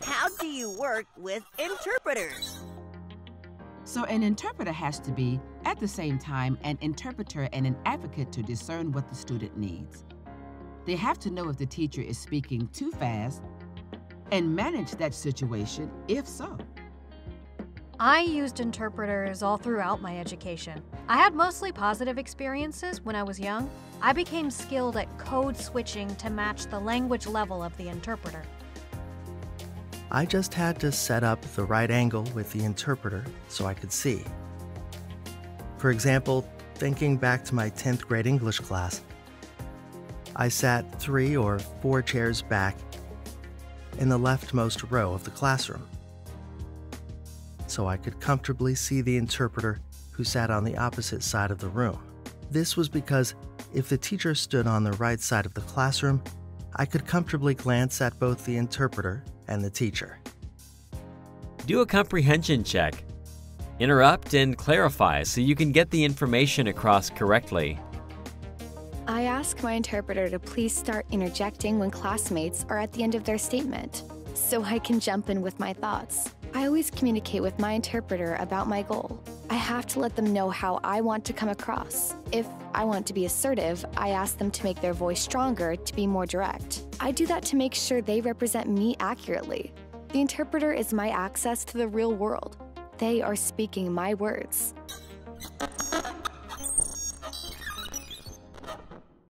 How do you work with interpreters? So an interpreter has to be, at the same time, an interpreter and an advocate to discern what the student needs. They have to know if the teacher is speaking too fast and manage that situation if so. I used interpreters all throughout my education. I had mostly positive experiences when I was young. I became skilled at code switching to match the language level of the interpreter. I just had to set up the right angle with the interpreter so I could see. For example, thinking back to my 10th grade English class, I sat 3 or 4 chairs back in the leftmost row of the classroom, so I could comfortably see the interpreter who sat on the opposite side of the room. This was because if the teacher stood on the right side of the classroom, I could comfortably glance at both the interpreter and the teacher. Do a comprehension check. Interrupt and clarify so you can get the information across correctly. I ask my interpreter to please start interjecting when classmates are at the end of their statement, so I can jump in with my thoughts. I always communicate with my interpreter about my goal. I have to let them know how I want to come across. If I want to be assertive, I ask them to make their voice stronger to be more direct. I do that to make sure they represent me accurately. The interpreter is my access to the real world. They are speaking my words.